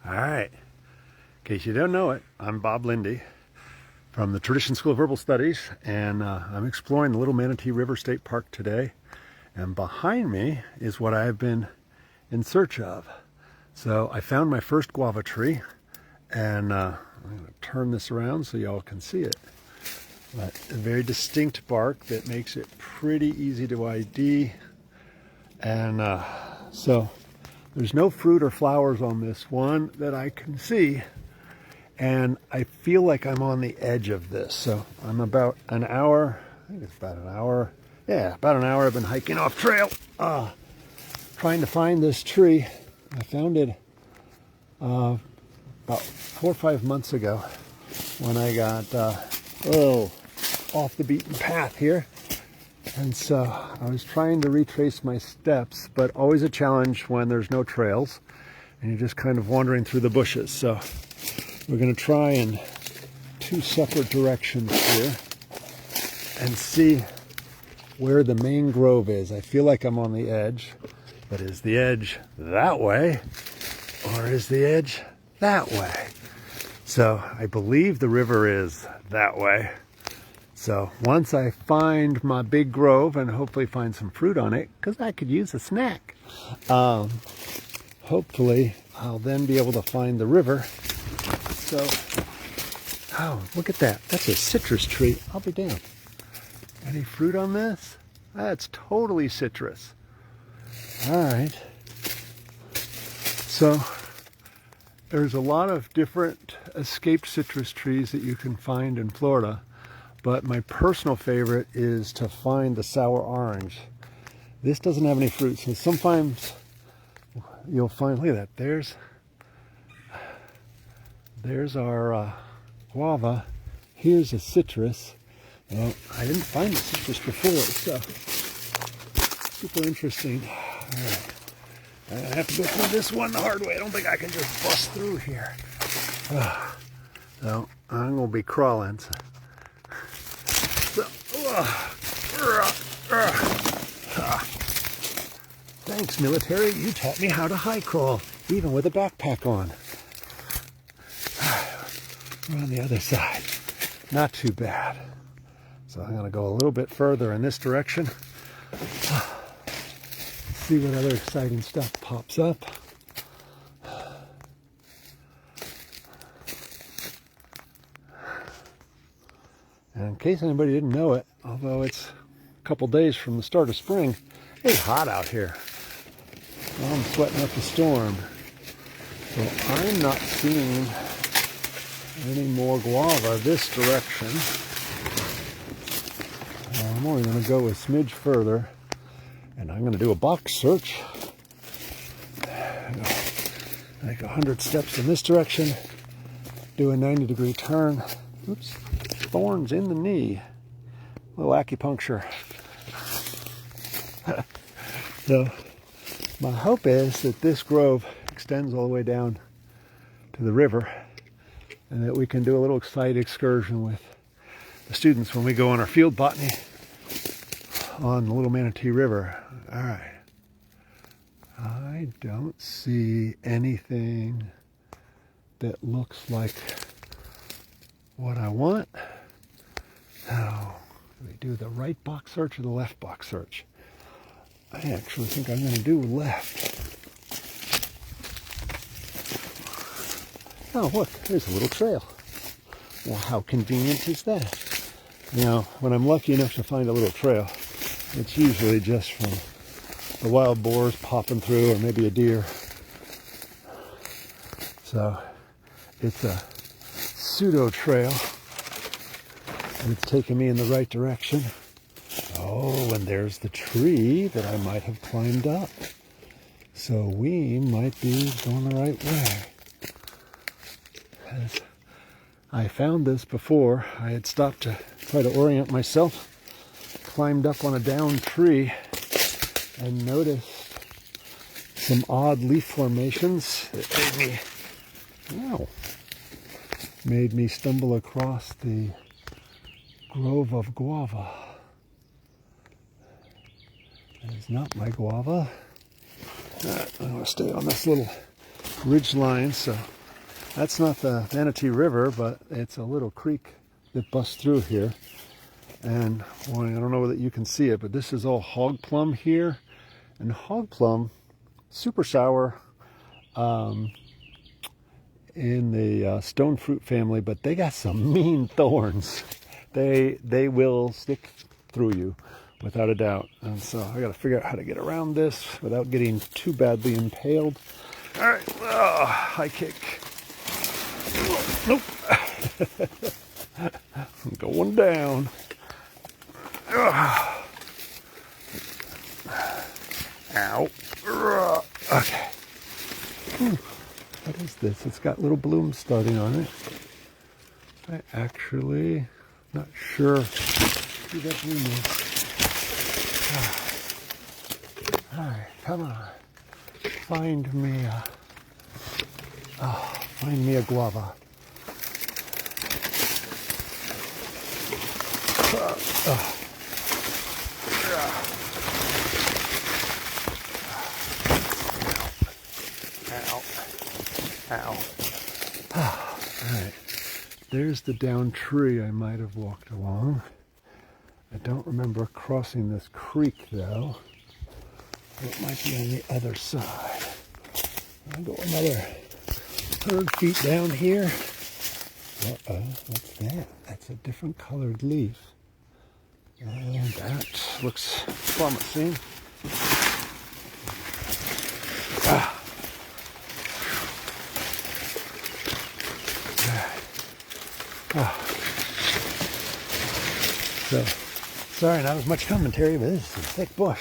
All right, in case you don't know it, I'm Bob Linde from the School of Herbal Studies, and I'm exploring the Little Manatee State Park today. And behind me is what I've been in search of. So I found my first guava tree, and I'm going to turn this around so y'all can see it. But a very distinct bark that makes it pretty easy to ID. And so there's no fruit or flowers on this one that I can see. And I feel like I'm on the edge of this. So I'm about an hour, I think it's about an hour. Yeah, about an hour I've been hiking off trail, trying to find this tree. I found it about 4 or 5 months ago when I got off the beaten path here. And so I was trying to retrace my steps, but always a challenge when there's no trails and you're just kind of wandering through the bushes. So we're going to try in 2 separate directions here and see where the main grove is. I feel like I'm on the edge, but is the edge that way or is the edge that way? So I believe the river is that way. So once I find my big grove and hopefully find some fruit on it, because I could use a snack, hopefully I'll then be able to find the river. So, oh, look at that. That's a citrus tree. I'll be damned. Any fruit on this? That's totally citrus. All right. So there's a lot of different escaped citrus trees that you can find in Florida. But my personal favorite is to find the sour orange. This doesn't have any fruit, so sometimes you'll find, look at that, there's our guava. Here's a citrus. Well, I didn't find the citrus before, so super interesting. All right. I have to go through this one the hard way. I don't think I can just bust through here. So I'm going to be crawling. Thanks, military. You taught me how to high crawl, even with a backpack on. We're on the other side. Not too bad. So I'm going to go a little bit further in this direction. See what other exciting stuff pops up. And in case anybody didn't know it, although it's a couple days from the start of spring, it's hot out here. Well, I'm sweating up a storm. So I'm not seeing any more guava this direction. I'm only going to go a smidge further, and I'm going to do a box search. Like 100 steps in this direction, do a 90-degree turn. Oops. Thorns in the knee. A little acupuncture. So my hope is that this grove extends all the way down to the river and that we can do a little side excursion with the students when we go on our field botany on the Little Manatee River. All right. I don't see anything that looks like what I want. Now, do we do the right box search or the left box search? I actually think I'm going to do left. Oh, look, there's a little trail. Well, how convenient is that? Now, when I'm lucky enough to find a little trail, it's usually just from the wild boars popping through or maybe a deer. So, it's a pseudo trail. And it's taking me in the right direction. Oh, and there's the tree that I might have climbed up. So we might be going the right way. As I found this before, I had stopped to try to orient myself, climbed up on a downed tree, and noticed some odd leaf formations that made me stumble across the grove of guava. That is not my guava. I'm going to stay on this little ridge line, so That's not the Manatee River, but it's a little creek that busts through here. And boy, I don't know whether you can see it, but this is all hog plum here. And hog plum, super sour in the stone fruit family, but they got some mean thorns. They will stick through you, without a doubt. And so I got to figure out how to get around this without getting too badly impaled. All right, high kick. Nope. I'm going down. Ow. Okay. What is this? It's got little blooms starting on it. I actually not sure who that bloom is. All right, come on. Find me a guava. Ow. All right. There's the down tree I might have walked along. I don't remember crossing this creek though. It might be on the other side. I'll go another 100 feet down here. What's that? That's a different colored leaf. And that looks promising. So, sorry, not as much commentary, but this is a thick bush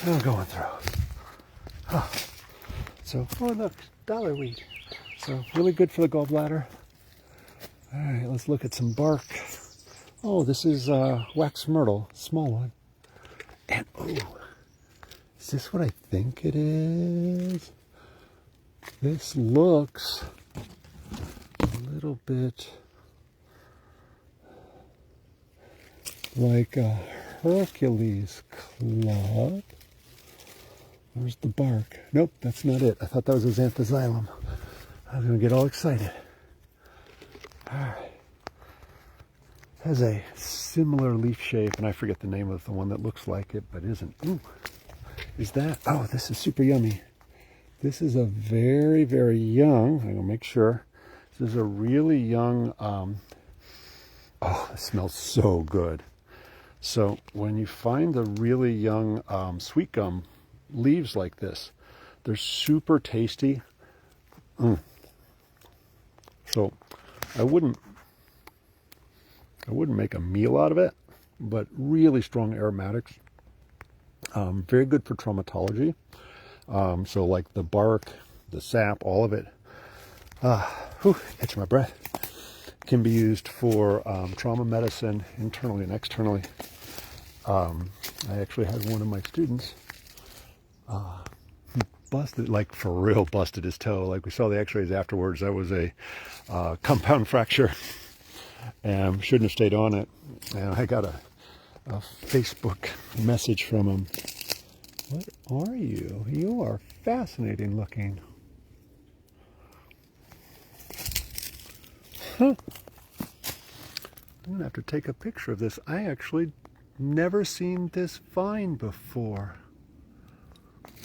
I'm going through. So, oh look, dollar weed. So, really good for the gallbladder. All right, let's look at some bark. Oh, this is wax myrtle, small one. And oh, is this what I think it is? This looks a little bit like a Hercules club. Where's the bark? Nope, that's not it. I thought that was a xanthosxylum. I was going to get all excited. All right. Has a similar leaf shape, and I forget the name of the one that looks like it, but isn't. Ooh, is that? Oh, this is super yummy. This is a very, very young, I'm going to make sure. This is a really young, oh, it smells so good. So when you find the really young sweet gum leaves like this, they're super tasty. So I wouldn't make a meal out of it, but really strong aromatics. Very good for traumatology. So like the bark, the sap, all of it, catch my breath, can be used for trauma medicine internally and externally. I actually had one of my students busted, like for real busted his toe. Like we saw the x-rays afterwards. That was a compound fracture. And shouldn't have stayed on it. And I got a Facebook message from him. What are you? You are fascinating looking. Huh. I'm going to have to take a picture of this. I actually never seen this vine before.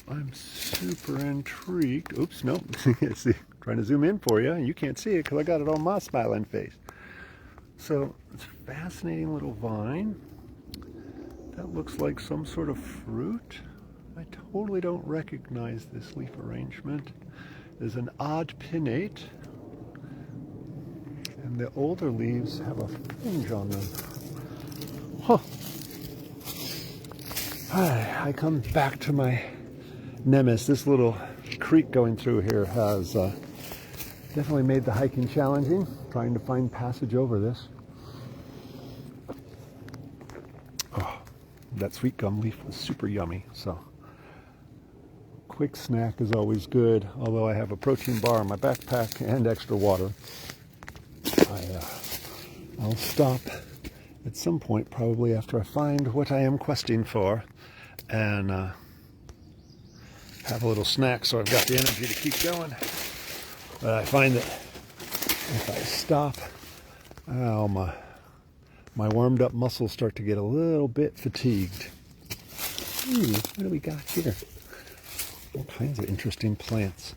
I'm super intrigued. Oops, nope. See, trying to zoom in for you. You can't see it because I got it on my smiling face. So it's a fascinating little vine. That looks like some sort of fruit. I totally don't recognize this leaf arrangement. There's an odd pinnate. And the older leaves have a fringe on them. Huh. I come back to my nemesis. This little creek going through here has definitely made the hiking challenging, trying to find passage over this. Oh, that sweet gum leaf was super yummy, so quick snack is always good, although I have a protein bar in my backpack and extra water. I'll stop at some point, probably after I find what I am questing for, and have a little snack so I've got the energy to keep going. But I find that if I stop, oh, my warmed up muscles start to get a little bit fatigued. What do we got here? All kinds of interesting plants.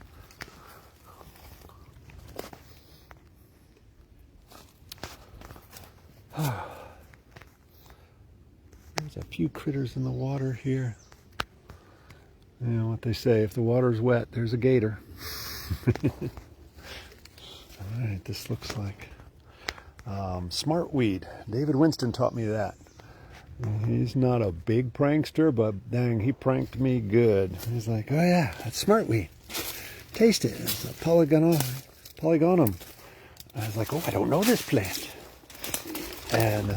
There's a few critters in the water here. You know what they say, if the water's wet, there's a gator. Alright, this looks like smartweed. David Winston taught me that. He's not a big prankster, but dang, he pranked me good. He's like, oh yeah, that's smartweed. Taste it. It's a polygonum. I was like, oh, I don't know this plant. And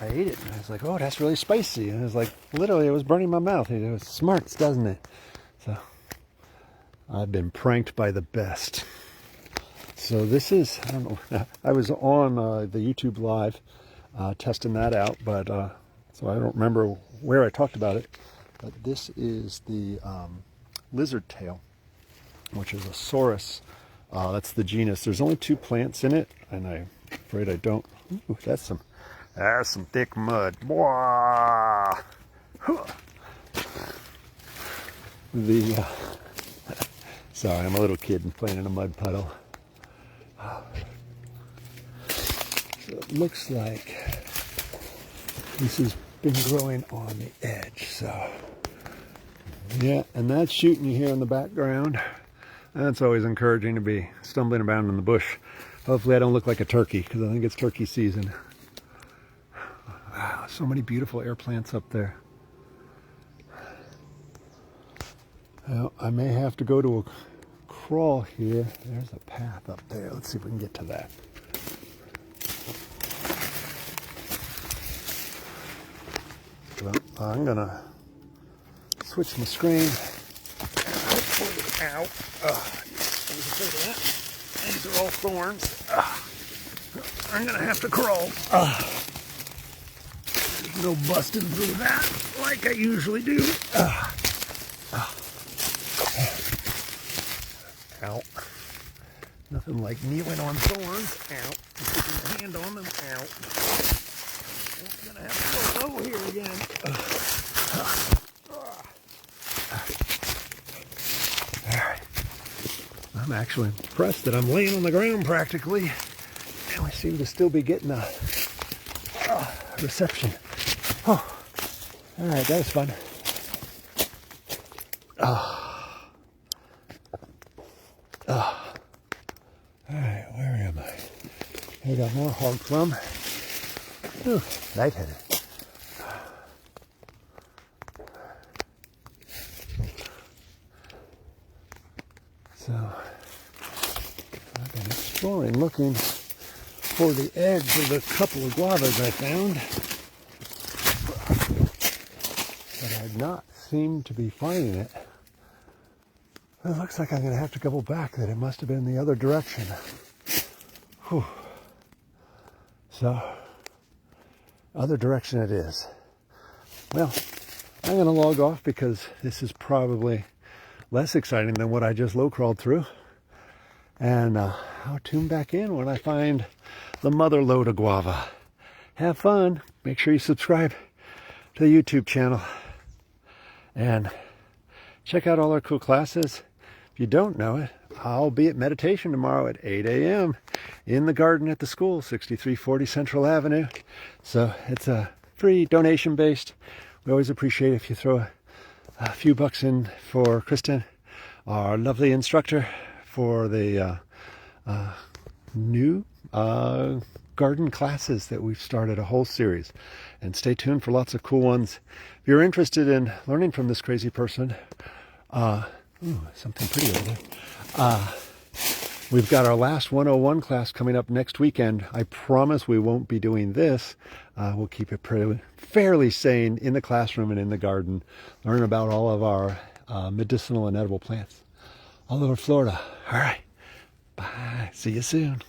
I ate it, and I was like, oh, that's really spicy. And I was like, literally, it was burning my mouth. It was smarts, doesn't it? So I've been pranked by the best. So this is, I don't know, I was on the YouTube Live testing that out, but so I don't remember where I talked about it. But this is the lizard tail, which is a Saurus. That's the genus. There's only 2 plants in it, and I'm afraid I don't. Ooh, that's some thick mud. Wah! Sorry, I'm a little kid and playing in a mud puddle. So it looks like this has been growing on the edge. So yeah, and that's shooting you here in the background. That's always encouraging to be stumbling around in the bush. Hopefully I don't look like a turkey, because I think it's turkey season. Wow, so many beautiful air plants up there. Well, I may have to go to a crawl here. There's a path up there. Let's see if we can get to that. Well, I'm gonna switch my screen. Ow. I was afraid of that. These are all thorns. I'm gonna have to crawl. No busting through that like I usually do. Ow. Nothing like kneeling on thorns. Ow. Putting my hand on them. Ow. I'm gonna have to go low here again. Alright. I'm actually impressed that I'm laying on the ground practically, and we seem to still be getting a reception. Oh. Alright, that was fun. Alright, where am I? I got more hog plum. Ooh, lightheaded. So, I've been exploring, looking for the eggs of a couple of guavas I found, but I've not seemed to be finding it. It looks like I'm going to have to go back, that it must have been the other direction. Whew. So, other direction it is. Well, I'm going to log off because this is probably less exciting than what I just low crawled through. And I'll tune back in when I find the mother load of guava. Have fun. Make sure you subscribe to the YouTube channel. And check out all our cool classes. If you don't know it, I'll be at meditation tomorrow at 8 a.m. in the garden at the school, 6340 Central Avenue. So it's a free donation based. We always appreciate if you throw a few bucks in for Kristen, our lovely instructor, for the new garden classes that we've started, a whole series. And stay tuned for lots of cool ones. If you're interested in learning from this crazy person, something pretty over there. We've got our last 101 class coming up next weekend. I promise we won't be doing this. We'll keep it fairly sane in the classroom and in the garden. Learn about all of our medicinal and edible plants all over Florida. All right. Bye. See you soon.